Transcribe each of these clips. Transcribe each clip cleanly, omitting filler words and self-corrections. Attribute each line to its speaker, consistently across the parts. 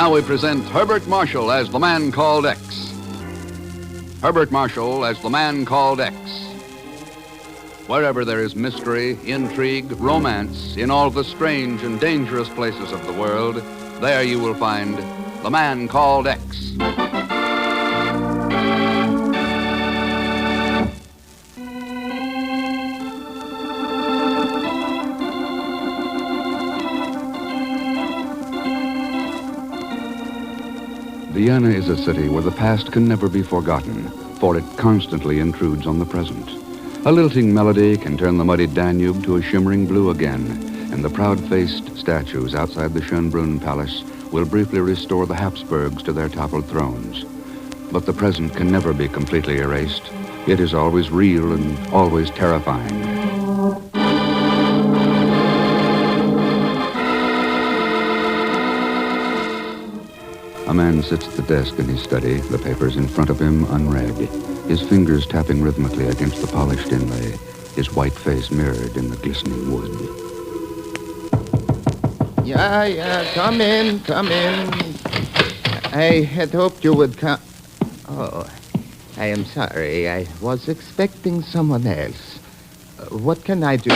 Speaker 1: Now we present Herbert Marshall as the man called X. Herbert Marshall as the man called X. Wherever there is mystery, intrigue, romance, in all the strange and dangerous places of the world, there you will find the man called X. Vienna is a city where the past can never be forgotten, for it constantly intrudes on the present. A lilting melody can turn the muddy Danube to a shimmering blue again, and the proud-faced statues outside the Schönbrunn Palace will briefly restore the Habsburgs to their toppled thrones. But the present can never be completely erased. It is always real and always terrifying. A man sits at the desk in his study, the papers in front of him unread, his fingers tapping rhythmically against the polished inlay, his white face mirrored in the glistening wood.
Speaker 2: Yeah, come in. I had hoped you would come. Oh, I am sorry. I was expecting someone else. What can I do?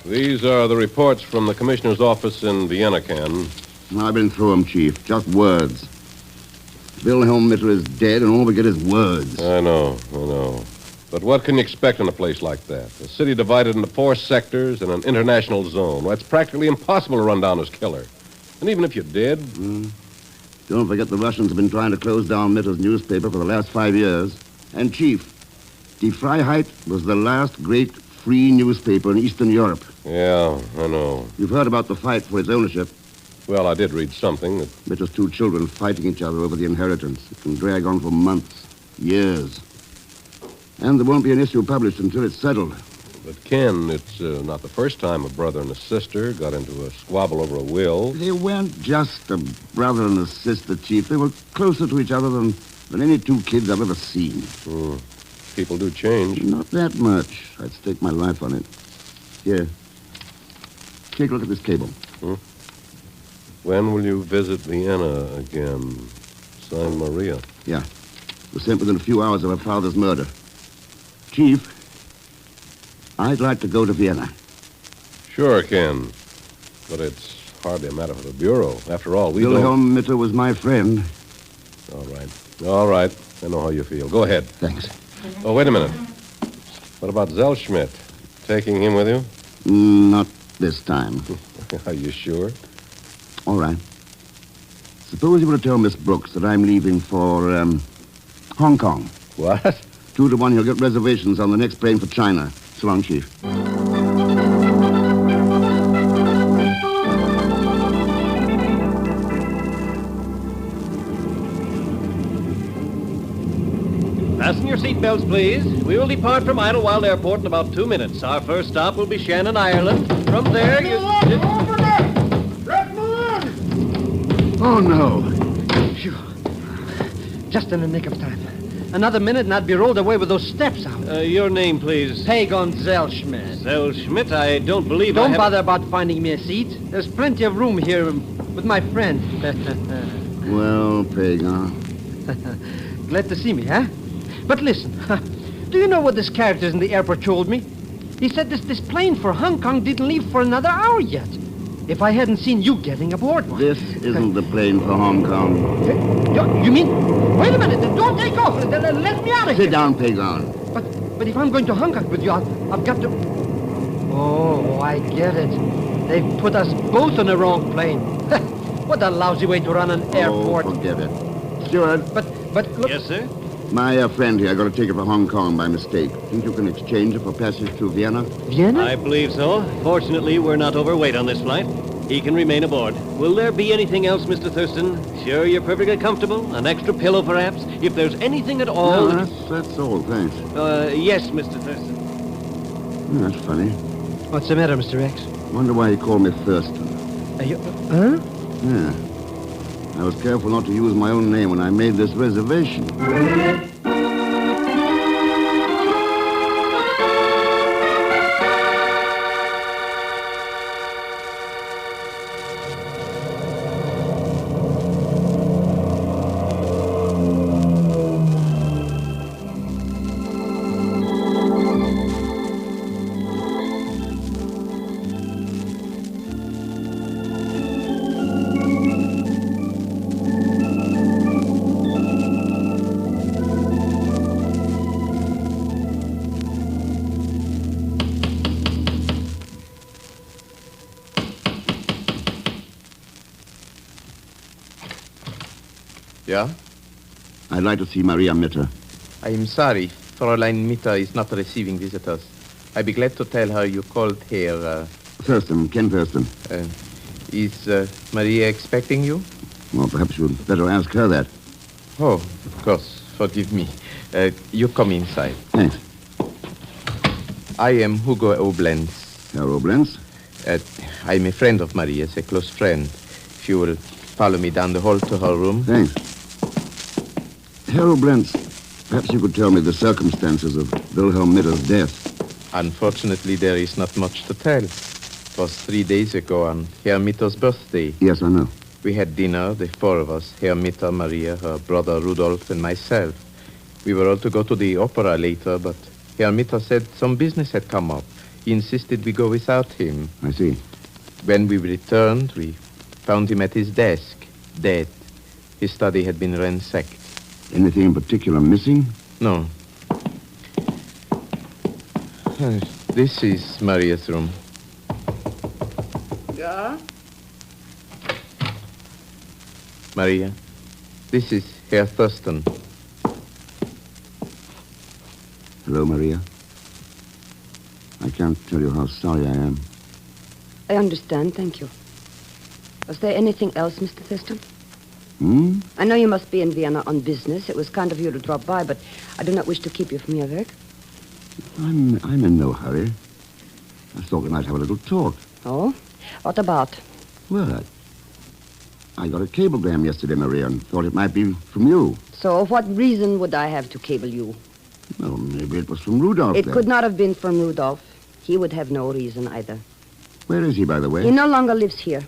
Speaker 3: These are the reports from the commissioner's office in Vienna, Ken.
Speaker 4: I've been through them, Chief. Just words. Wilhelm Mitter is dead, and all we get is words.
Speaker 3: I know. But what can you expect in a place like that? A city divided into 4 sectors and an international zone. Well, it's practically impossible to run down his killer. And even if you did...
Speaker 4: Don't forget the Russians have been trying to close down Mitter's newspaper for the last 5 years. And, Chief, Die Freiheit was the last great free newspaper in Eastern Europe.
Speaker 3: Yeah, I know.
Speaker 4: You've heard about the fight for its ownership.
Speaker 3: Well, I did read something that...
Speaker 4: Mitter's 2 children fighting each other over the inheritance. It can drag on for months, years. And there won't be an issue published until it's settled.
Speaker 3: But, Ken, it's not the first time a brother and a sister got into a squabble over a will.
Speaker 4: They weren't just a brother and a sister, Chief. They were closer to each other than any 2 kids I've ever seen.
Speaker 3: People do change.
Speaker 4: Not that much. I'd stake my life on it. Here. Take a look at this cable.
Speaker 3: When will you visit Vienna again? Signed, Maria.
Speaker 4: Yeah. It was sent within a few hours of her father's murder. Chief, I'd like to go to Vienna.
Speaker 3: Sure, Ken. But it's hardly a matter for the Bureau. After all, we
Speaker 4: Wilhelm Mitter was my friend.
Speaker 3: All right. I know how you feel. Go ahead.
Speaker 4: Thanks.
Speaker 3: Oh, wait a minute. What about Zellschmidt? Taking him with you?
Speaker 4: Not this time.
Speaker 3: Are you sure?
Speaker 4: All right. Suppose you were to tell Miss Brooks that I'm leaving for, Hong Kong.
Speaker 3: What?
Speaker 4: 2 to 1, he'll get reservations on the next plane for China. So long, Chief.
Speaker 5: Fasten your seatbelts, please. We will depart from Idlewild Airport in about 2 minutes. Our first stop will be Shannon, Ireland. From there, you...
Speaker 4: Oh, no.
Speaker 6: Phew. Just in the nick of time. Another minute and I'd be rolled away with those steps out.
Speaker 5: Your name, please.
Speaker 6: Pagon Zellschmidt.
Speaker 5: Zellschmidt? I don't believe
Speaker 6: Don't bother about finding me a seat. There's plenty of room here with my friend.
Speaker 4: Well, Pagan.
Speaker 6: Glad to see me, huh? But listen, do you know what this character in the airport told me? He said this plane for Hong Kong didn't leave for another hour yet. If I hadn't seen you getting aboard one.
Speaker 4: This isn't the plane for Hong Kong.
Speaker 6: You mean? Wait a minute. Don't take off. Let me out of here.
Speaker 4: Sit down, Pagan.
Speaker 6: But if I'm going to Hong Kong with you, I've got to... Oh, I get it. They've put us both on the wrong plane. What a lousy way to run an airport.
Speaker 4: Oh, forget it. Steward.
Speaker 6: But look...
Speaker 5: Yes, sir?
Speaker 4: My friend here got a ticket for Hong Kong by mistake. Think you can exchange it for passage to Vienna?
Speaker 6: Vienna?
Speaker 5: I believe so. Fortunately, we're not overweight on this flight. He can remain aboard. Will there be anything else, Mr. Thurston? Sure you're perfectly comfortable? An extra pillow, perhaps? If there's anything at all...
Speaker 4: No, that's all, thanks.
Speaker 5: Yes, Mr. Thurston.
Speaker 4: That's funny.
Speaker 6: What's the matter, Mr. X?
Speaker 4: Wonder why he called me Thurston.
Speaker 6: Huh?
Speaker 4: Yeah. I was careful not to use my own name when I made this reservation.
Speaker 2: Yeah?
Speaker 4: I'd like to see Maria Mitter.
Speaker 2: I am sorry. Fräulein Mitter is not receiving visitors. I'd be glad to tell her you called here.
Speaker 4: Thurston, Ken Thurston.
Speaker 2: Is Maria expecting you?
Speaker 4: Well, perhaps you'd better ask her that.
Speaker 2: Oh, of course. Forgive me. You come inside.
Speaker 4: Thanks.
Speaker 2: I am Hugo Oblenz.
Speaker 4: Herr Oblenz?
Speaker 2: I'm a friend of Maria's, a close friend. If you will follow me down the hall to her room.
Speaker 4: Thanks. Herr Oblenz, perhaps you could tell me the circumstances of Wilhelm Mitter's death.
Speaker 2: Unfortunately, there is not much to tell. It was 3 days ago on Herr Mitter's birthday.
Speaker 4: Yes, I know.
Speaker 2: We had dinner, the four of us, Herr Mitter, Maria, her brother Rudolf, and myself. We were all to go to the opera later, but Herr Mitter said some business had come up. He insisted we go without him.
Speaker 4: I see.
Speaker 2: When we returned, we found him at his desk, dead. His study had been ransacked.
Speaker 4: Anything in particular missing?
Speaker 2: No. This is Maria's room.
Speaker 7: Yeah?
Speaker 2: Maria, this is Herr Thurston.
Speaker 4: Hello, Maria. I can't tell you how sorry I am.
Speaker 7: I understand, thank you. Was there anything else, Mr. Thurston? I know you must be in Vienna on business. It was kind of you to drop by, but I do not wish to keep you from your work.
Speaker 4: I'm in no hurry. I thought we might have a little talk.
Speaker 7: Oh? What about?
Speaker 4: Well, I got a cablegram yesterday, Maria, and thought it might be from you.
Speaker 7: So, what reason would I have to cable you?
Speaker 4: Well, maybe it was from Rudolph.
Speaker 7: It
Speaker 4: then.
Speaker 7: could not have been from Rudolph. He would have no reason either.
Speaker 4: Where is he, by the way?
Speaker 7: He no longer lives here.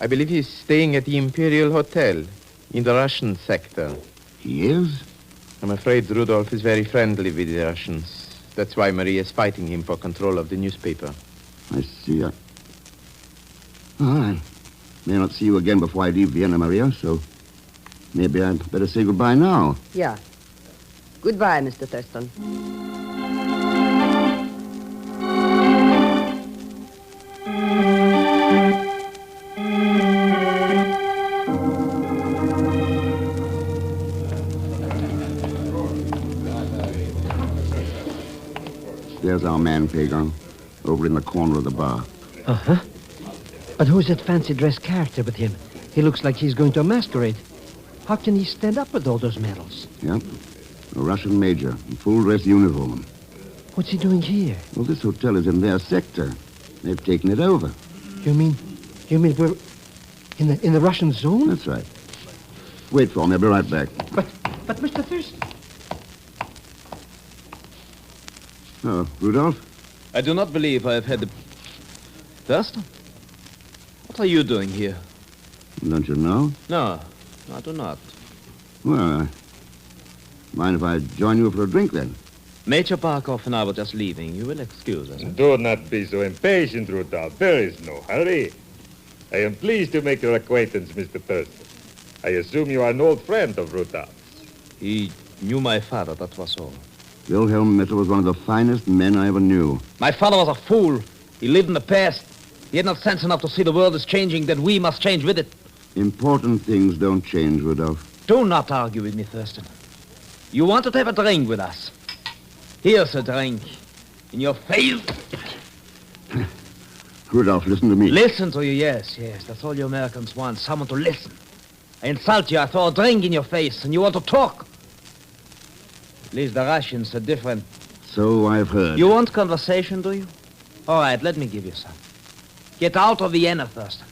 Speaker 2: I believe he's staying at the Imperial Hotel in the Russian sector.
Speaker 4: He is?
Speaker 2: I'm afraid Rudolph is very friendly with the Russians. That's why Maria is fighting him for control of the newspaper.
Speaker 4: I see. I may not see you again before I leave Vienna, Maria, so maybe I'd better say goodbye now.
Speaker 7: Yeah. Goodbye, Mr. Thurston.
Speaker 4: There's our man, Pagan, over in the corner of the bar.
Speaker 6: Uh-huh. But who's that fancy dress character with him? He looks like he's going to a masquerade. How can he stand up with all those medals?
Speaker 4: Yep. A Russian major in full dress uniform.
Speaker 6: What's he doing here?
Speaker 4: Well, this hotel is in their sector. They've taken it over.
Speaker 6: You mean we're in the Russian zone?
Speaker 4: That's right. Wait for me. I'll be right back.
Speaker 6: But Mr. Thurston.
Speaker 4: Oh, Rudolph?
Speaker 8: I do not believe I have had the... Thurston? What are you doing here?
Speaker 4: Don't you know?
Speaker 8: No, I do not.
Speaker 4: Well, mind if I join you for a drink, then?
Speaker 8: Major Barkov and I were just leaving. You will excuse us.
Speaker 9: Do not be so impatient, Rudolph. There is no hurry. I am pleased to make your acquaintance, Mr. Thurston. I assume you are an old friend of Rudolph's.
Speaker 8: He knew my father, that was all.
Speaker 4: Wilhelm Mitter was one of the finest men I ever knew.
Speaker 8: My father was a fool. He lived in the past. He had not sense enough to see the world is changing, that we must change with it.
Speaker 4: Important things don't change, Rudolph.
Speaker 8: Do not argue with me, Thurston. You wanted to have a drink with us. Here's a drink. In your face.
Speaker 4: Rudolph, listen to me.
Speaker 8: Listen to you, yes. That's all you Americans want, someone to listen. I insult you, I throw a drink in your face, and you want to talk. At least the Russians are different.
Speaker 4: So I've heard.
Speaker 8: You want conversation, do you? All right, let me give you some. Get out of Vienna, Thurston.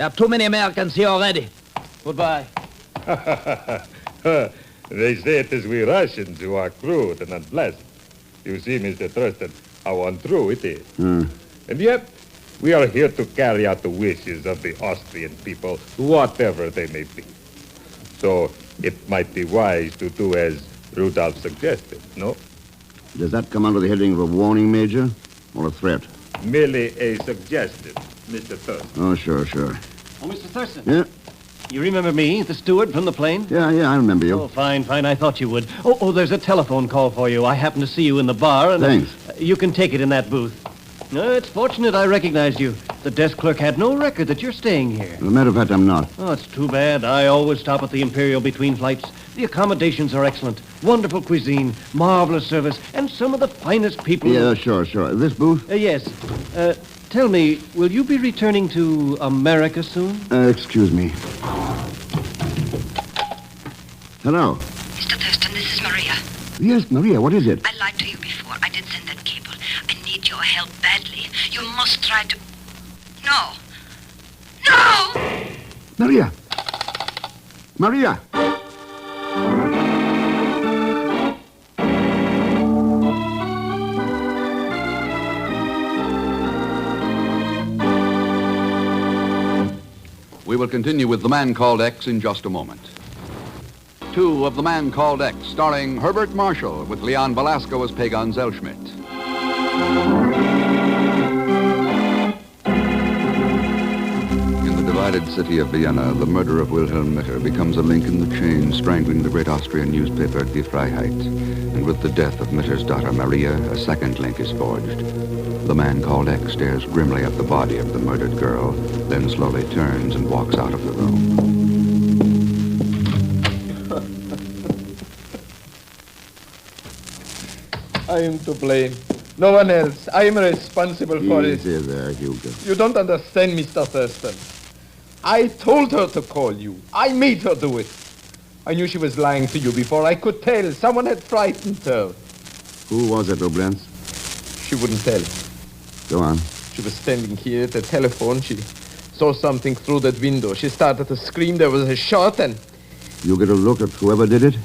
Speaker 8: There are too many Americans here already. Goodbye.
Speaker 9: They say it is we Russians who are crude and unpleasant. You see, Mr. Thurston, how untrue it is. And yet, we are here to carry out the wishes of the Austrian people, whatever they may be. So, it might be wise to do as Rudolph suggested, no?
Speaker 4: Does that come under the heading of a warning, Major, or a threat?
Speaker 9: Merely a suggestion, Mr. Thurston.
Speaker 4: Oh, sure.
Speaker 5: Oh, Mr. Thurston.
Speaker 4: Yeah?
Speaker 5: You remember me, the steward from the plane?
Speaker 4: Yeah, I remember you.
Speaker 5: Oh, fine. I thought you would. Oh, there's a telephone call for you. I happened to see you in the bar, and
Speaker 4: Thanks.
Speaker 5: You can take it in that booth. It's fortunate I recognized you. The desk clerk had no record that you're staying here.
Speaker 4: As a matter of fact, I'm not.
Speaker 5: Oh, it's too bad. I always stop at the Imperial between flights. The accommodations are excellent. Wonderful cuisine, marvelous service, and some of the finest people.
Speaker 4: Yeah, sure. This booth?
Speaker 5: Yes. Tell me, will you be returning to America soon?
Speaker 4: Excuse me. Hello.
Speaker 7: Mr. Thurston, this is Maria.
Speaker 4: Yes, Maria, what is it?
Speaker 7: I lied to you before. I did send that cable. I need your help badly. You must try to... No!
Speaker 4: Maria!
Speaker 1: We will continue with The Man Called X in just a moment. 2 of The Man Called X, starring Herbert Marshall with Leon Velasco as Pagan Zellschmidt. In the divided city of Vienna, the murder of Wilhelm Mitter becomes a link in the chain strangling the great Austrian newspaper Die Freiheit. And with the death of Mitter's daughter Maria, a second link is forged. The Man Called X stares grimly at the body of the murdered girl, then slowly turns and walks out of the room.
Speaker 2: I am to blame. No one else. I am responsible for it.
Speaker 4: Easy there, Hugo.
Speaker 2: You don't understand, Mr. Thurston. I told her to call you. I made her do it. I knew she was lying to you before I could tell. Someone had frightened her.
Speaker 4: Who was it, Oblenz?
Speaker 2: She wouldn't tell.
Speaker 4: Go on.
Speaker 2: She was standing here at the telephone. She saw something through that window. She started to scream. There was a shot and...
Speaker 4: You get a look at whoever did it?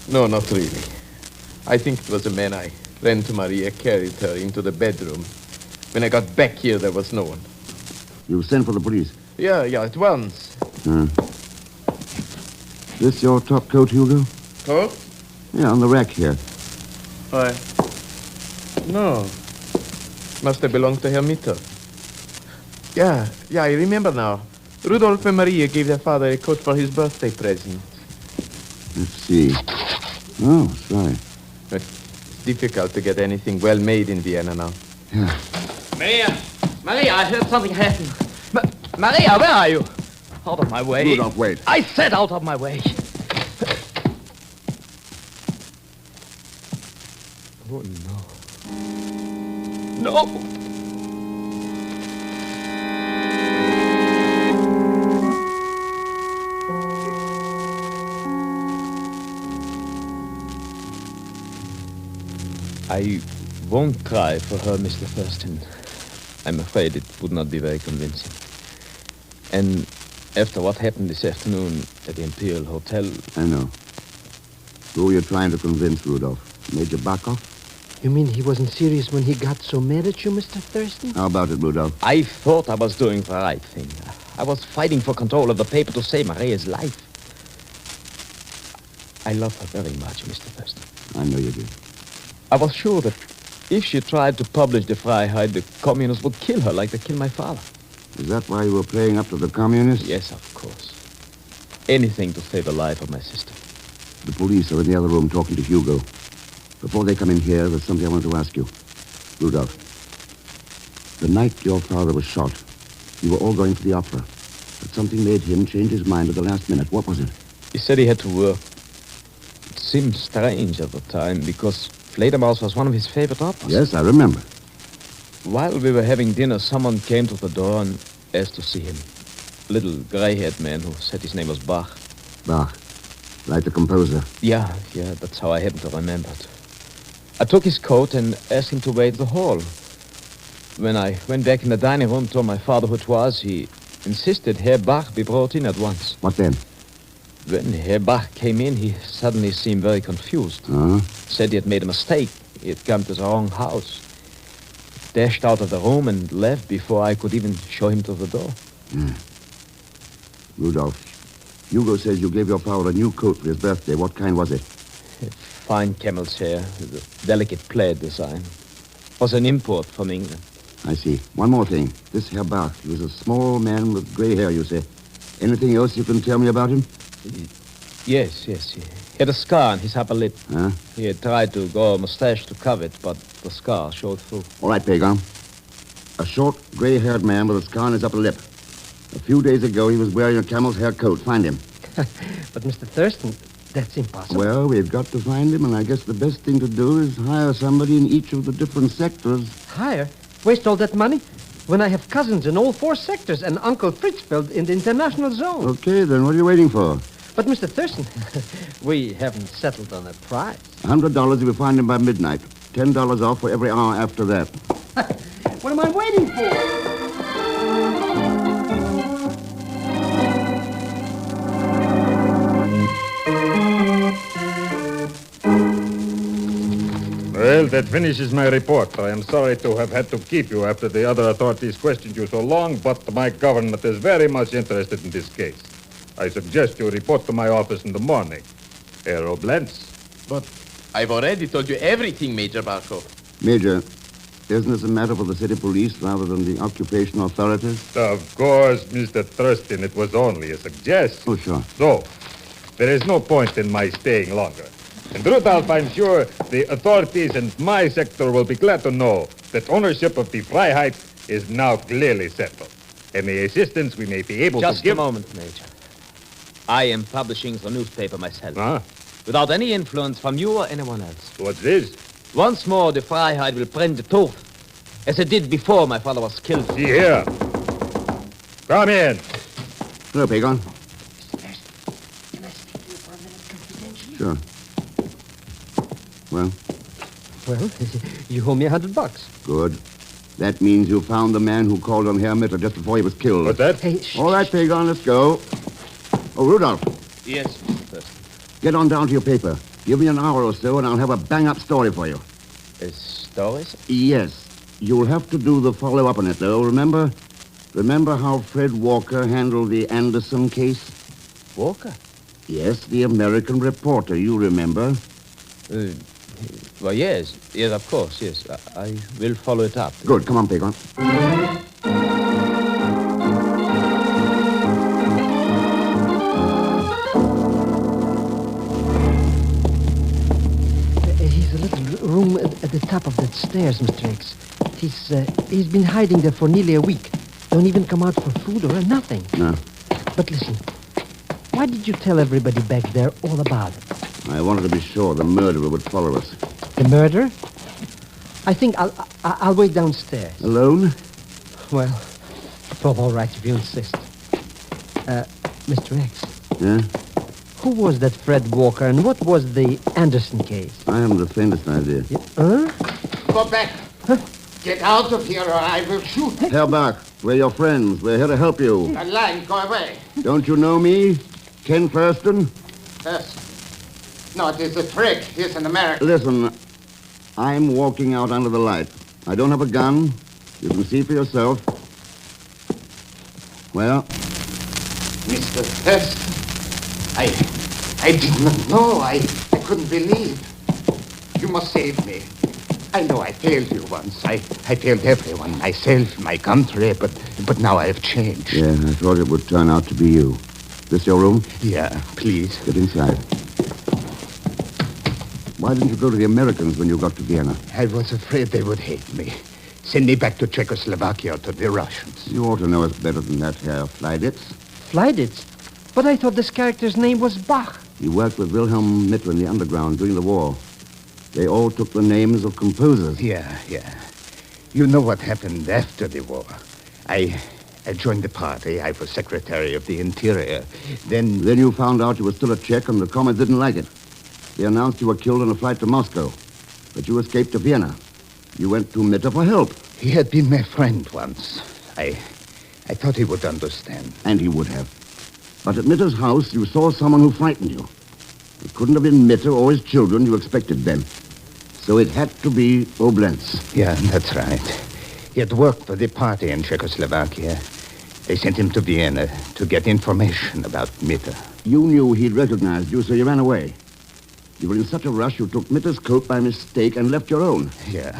Speaker 2: No, not really. I think it was a man. I ran to Maria, carried her into the bedroom. When I got back here, there was no one.
Speaker 4: You sent for the police?
Speaker 2: Yeah, at once.
Speaker 4: This your top coat, Hugo?
Speaker 2: Coat?
Speaker 4: Yeah, on the rack here.
Speaker 2: Why? No. Must have belonged to Herr Mitter. Yeah, I remember now. Rudolph and Maria gave their father a coat for his birthday present.
Speaker 4: Let's see. Oh, sorry.
Speaker 2: But it's difficult to get anything well made in Vienna now.
Speaker 4: Yeah.
Speaker 8: Maria, I heard something happen. Maria, where are you? Out of my way.
Speaker 4: Rudolph, wait.
Speaker 8: I said out of my way.
Speaker 2: Oh, no.
Speaker 8: No! I won't cry for her, Mr. Thurston. I'm afraid it would not be very convincing. And after what happened this afternoon at the Imperial Hotel...
Speaker 4: I know. Who were you trying to convince, Rudolph? Major Bakov?
Speaker 6: You mean he wasn't serious when he got so mad at you, Mr. Thurston?
Speaker 4: How about it, Rudolph?
Speaker 8: I thought I was doing the right thing. I was fighting for control of the paper to save Maria's life. I love her very much, Mr. Thurston.
Speaker 4: I know you do.
Speaker 8: I was sure that if she tried to publish the Freiheit, the communists would kill her like they killed my father.
Speaker 4: Is that why you were playing up to the communists?
Speaker 8: Yes, of course. Anything to save the life of my sister.
Speaker 4: The police are in the other room talking to Hugo. Before they come in here, there's something I want to ask you. Rudolph, the night your father was shot, you were all going to the opera. But something made him change his mind at the last minute. What was it?
Speaker 8: He said he had to work. It seemed strange at the time because Fledermaus was one of his favorite operas.
Speaker 4: Yes, I remember.
Speaker 8: While we were having dinner, someone came to the door and asked to see him. A little gray-haired man who said his name was Bach.
Speaker 4: Bach, like the composer.
Speaker 8: Yeah, that's how I happen to remember it. I took his coat and asked him to wait in the hall. When I went back in the dining room, told my father who it was, he insisted Herr Bach be brought in at once.
Speaker 4: What then?
Speaker 8: When Herr Bach came in, he suddenly seemed very confused. Said he had made a mistake. He had come to the wrong house. Dashed out of the room and left before I could even show him to the door.
Speaker 4: Rudolph, Hugo says you gave your father a new coat for his birthday. What kind was it?
Speaker 8: Fine camel's hair, with a delicate plaid design. Was an import from England.
Speaker 4: I see. One more thing. This Herr Bach, he was a small man with gray hair, you say. Anything else you can tell me about him?
Speaker 8: Yes. He had a scar on his upper lip.
Speaker 4: Huh?
Speaker 8: He had tried to grow a mustache to cover it, but the scar showed through.
Speaker 4: All right, Pagan. A short, gray-haired man with a scar on his upper lip. A few days ago, he was wearing a camel's hair coat. Find him.
Speaker 6: But, Mr. Thurston, that's impossible.
Speaker 4: Well, we've got to find him, and I guess the best thing to do is hire somebody in each of the different sectors.
Speaker 6: Hire? Waste all that money? When I have cousins in all 4 sectors and Uncle Fritzfeld in the international zone.
Speaker 4: Okay, then what are you waiting for?
Speaker 6: But, Mr. Thurston, we haven't settled on a price.
Speaker 4: $100 if you find him by midnight. $10 off for every hour after that.
Speaker 6: What am I waiting for?
Speaker 9: Well, that finishes my report. I am sorry to have had to keep you after the other authorities questioned you so long, but my government is very much interested in this case. I suggest you report to my office in the morning. Herr Oblentz.
Speaker 2: But I've already told you everything, Major Barkov.
Speaker 4: Major, isn't this a matter for the city police rather than the occupation authorities?
Speaker 9: Of course, Mr. Thurston, it was only a suggestion.
Speaker 4: Oh, sure.
Speaker 9: So, there is no point in my staying longer. And Rudolph, I'm sure the authorities and my sector will be glad to know that ownership of the Freiheit is now clearly settled. Any assistance we may be able to give...
Speaker 8: Just a moment, Major. I am publishing the newspaper myself.
Speaker 9: Huh?
Speaker 8: Without any influence from you or anyone else.
Speaker 9: What's this?
Speaker 8: Once more, the Freiheit will print the truth, as it did before my father was killed.
Speaker 9: See here. Come in.
Speaker 4: Hello, Pagan.
Speaker 7: Can I speak to you for a minute confidentially?
Speaker 4: Sure. Well,
Speaker 6: Well, you owe me $100.
Speaker 4: good. That means you found the man who called on Herr Mitter just before he was killed.
Speaker 9: What's that?
Speaker 6: Hey,
Speaker 4: All right, Pagan, let's go. Oh, Rudolph,
Speaker 8: Yes, Mr. Thurston.
Speaker 4: get on down to your paper. Give me an hour or so, and I'll have a bang-up story for you.
Speaker 8: Stories?
Speaker 4: Yes. You'll have to do the follow-up on it, though. Remember how Fred Walker handled the Anderson case?
Speaker 8: Walker?
Speaker 4: Yes, the American reporter. You remember?
Speaker 8: Well, yes. Yes, of course, yes. I will follow it up.
Speaker 4: Good. Come on, Pagan.
Speaker 6: He's a little room at the top of that stairs, Mr. X. He's been hiding there for nearly a week. Don't even come out for food or nothing.
Speaker 4: No.
Speaker 6: But listen, why did you tell everybody back there all about it?
Speaker 4: I wanted to be sure the murderer would follow us.
Speaker 6: The murder? I think I'll wait downstairs.
Speaker 4: Alone?
Speaker 6: Well, all right, if you insist. Mr. X,
Speaker 4: Yeah?
Speaker 6: who was that Fred Walker and what was the Anderson case?
Speaker 4: I haven't the faintest idea.
Speaker 6: Huh?
Speaker 10: Go back.
Speaker 6: Huh?
Speaker 10: Get out of here or I will shoot.
Speaker 4: Herr Bach, we're your friends. We're here to help you.
Speaker 10: A line, go away.
Speaker 4: Don't you know me? Ken Thurston?
Speaker 10: Yes. No, it is a trick. He's an American.
Speaker 4: Listen, I'm walking out under the light. I don't have a gun. You can see for yourself. Well,
Speaker 10: Mr. Thurston, I did not know. I couldn't believe. You must save me. I know I failed you once. I failed everyone, myself, my country, but now I have changed.
Speaker 4: yeah, I thought it would turn out to be you. This your room?
Speaker 10: Yeah, please.
Speaker 4: Get inside. Why didn't you go to the Americans when you got to Vienna?
Speaker 10: I was afraid they would hate me. Send me back to Czechoslovakia or to the Russians.
Speaker 4: You ought to know us better than that, Herr Fleiditz.
Speaker 6: Fleiditz? But I thought this character's name was Bach.
Speaker 4: He worked with Wilhelm Mitter in the underground during the war. They all took the names of composers.
Speaker 10: Yeah. You know what happened after the war. I joined the party. I was Secretary of the Interior. Then
Speaker 4: you found out you were still a Czech and the Comets didn't like it. They announced you were killed on a flight to Moscow. But you escaped to Vienna. You went to Mitter for help.
Speaker 10: He had been my friend once. I thought he would understand.
Speaker 4: And he would have. But at Mitter's house, you saw someone who frightened you. It couldn't have been Mitter or his children you expected then. So it had to be Oblentz.
Speaker 10: Yeah, that's right. He had worked for the party in Czechoslovakia. They sent him to Vienna to get information about Mitter.
Speaker 4: You knew he'd recognized you, so you ran away. You were in such a rush you took Mitter's coat by mistake and left your own.
Speaker 10: Yeah.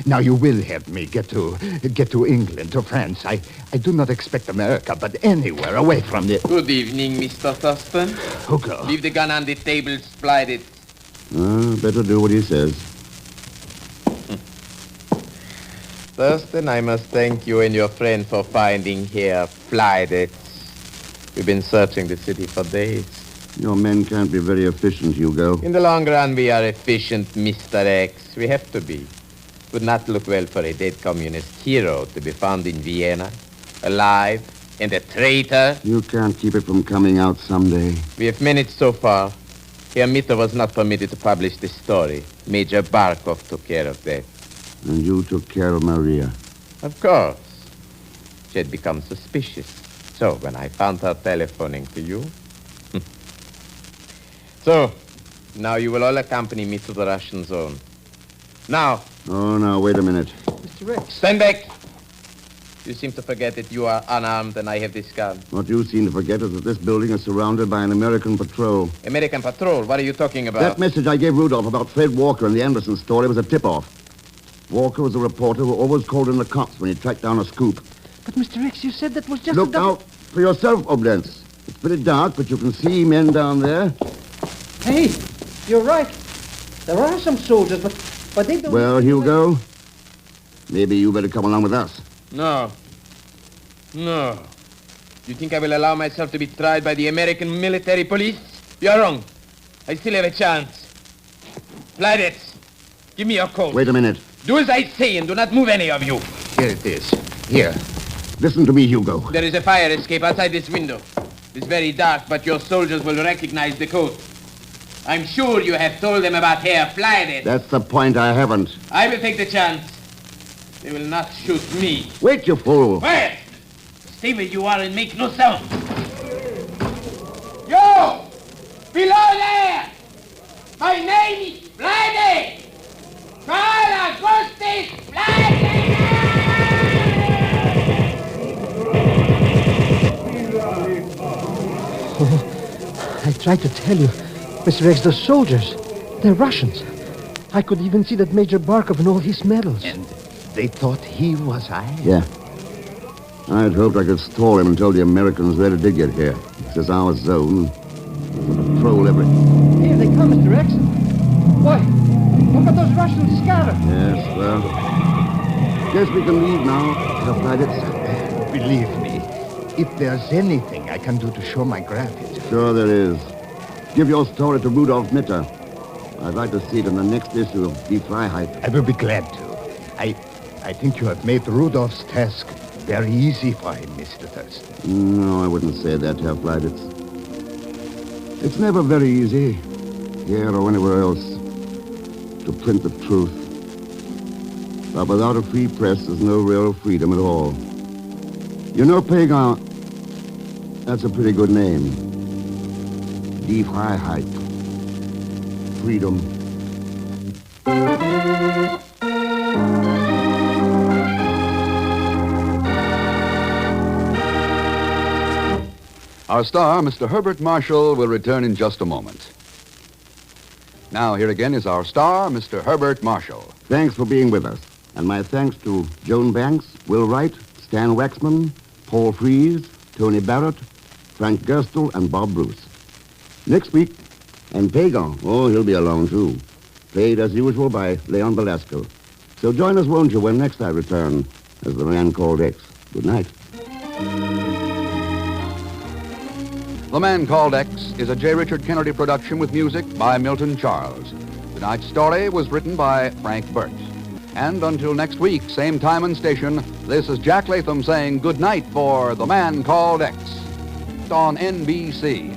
Speaker 10: Now you will help me get to England, to France. I do not expect America, but anywhere away from the...
Speaker 2: Good evening, Mr. Thurston.
Speaker 10: Hugo.
Speaker 2: Leave the gun on the table, slide it.
Speaker 4: Better do what he says.
Speaker 2: Thurston, I must thank you and your friend for finding here Flydets. We've been searching the city for days.
Speaker 4: Your men can't be very efficient, Hugo.
Speaker 2: In the long run, we are efficient, Mr. X. We have to be. Would not look well for a dead communist hero to be found in Vienna, alive, and a traitor.
Speaker 4: You can't keep it from coming out someday.
Speaker 2: We have managed so far. Herr Mitter was not permitted to publish the story. Major Barkov took care of that.
Speaker 4: And you took care of Maria.
Speaker 2: Of course. She had become suspicious. So when I found her telephoning to you... So, now you will all accompany me to the Russian zone. Now.
Speaker 4: Oh, now, wait a minute.
Speaker 6: Mr. Rex.
Speaker 2: Stand back. You seem to forget that you are unarmed and I have this gun.
Speaker 4: What you seem to forget is that this building is surrounded by an American patrol.
Speaker 2: American patrol? What are you talking about?
Speaker 4: That message I gave Rudolph about Fred Walker and the Anderson story was a tip-off. Walker was a reporter who always called in the cops when he tracked down a scoop.
Speaker 6: But, Mr. Rex, you said that was just
Speaker 4: Look out for yourself, Oblentz. It's pretty dark, but you can see men down there.
Speaker 6: Hey, you're right. There are some soldiers, but they don't...
Speaker 4: Well, Hugo, maybe you better come along with us.
Speaker 2: No. No. You think I will allow myself to be tried by the American military police? You're wrong. I still have a chance. Flydets, give me your coat.
Speaker 4: Wait a minute.
Speaker 2: Do as I say and do not move any of you.
Speaker 10: Here it is. Here.
Speaker 4: Listen to me, Hugo.
Speaker 2: There is a fire escape outside this window. It's very dark, but your soldiers will recognize the coat. I'm sure you have told them about Herr Flydets.
Speaker 4: That's the point. I haven't.
Speaker 2: I will take the chance. They will not shoot me.
Speaker 4: Wait, you fool.
Speaker 2: Wait! Stay where you are and make no sound. Yo! Below there! My name is Flydets! Carl Augustus Flydets!
Speaker 6: I tried to tell you, Mr. Rex, those soldiers, they're Russians. I could even see that Major Barkov and all his medals.
Speaker 10: And they thought he was I?
Speaker 4: Yeah. I'd hoped I could stall him until the Americans really did get here. This is our zone. There's a patrol every...
Speaker 6: Here they come, Mr. Rex. Boy, look at those Russians scattered.
Speaker 4: Yes, well... Guess we can leave now. Herr Flydets.
Speaker 10: Believe me, if there's anything I can do to show my gratitude...
Speaker 4: Sure there is. Give your story to Rudolf Mitter. I'd like to see it in the next issue of Die Freiheit.
Speaker 10: I will be glad to. I think you have made Rudolph's task very easy for him, Mr. Thurston.
Speaker 4: No, I wouldn't say that, Herr Flydets. It's never very easy, here or anywhere else, to print the truth. But without a free press, there's no real freedom at all. You know, Pagan, that's a pretty good name. Die Freiheit. Freedom.
Speaker 1: Our star, Mr. Herbert Marshall, will return in just a moment. Now, here again is our star, Mr. Herbert Marshall.
Speaker 4: Thanks for being with us. And my thanks to Joan Banks, Will Wright, Stan Waxman, Paul Fries, Tony Barrett, Frank Gerstel, and Bob Bruce. Next week, and Pagan, oh, he'll be along too. Played as usual by Leon Belasco. So join us, won't you, when next I return as the man called X. Good night.
Speaker 1: The Man Called X is a J. Richard Kennedy production with music by Milton Charles. Tonight's story was written by Frank Burt. And until next week, same time and station, this is Jack Latham saying good night for The Man Called X on NBC.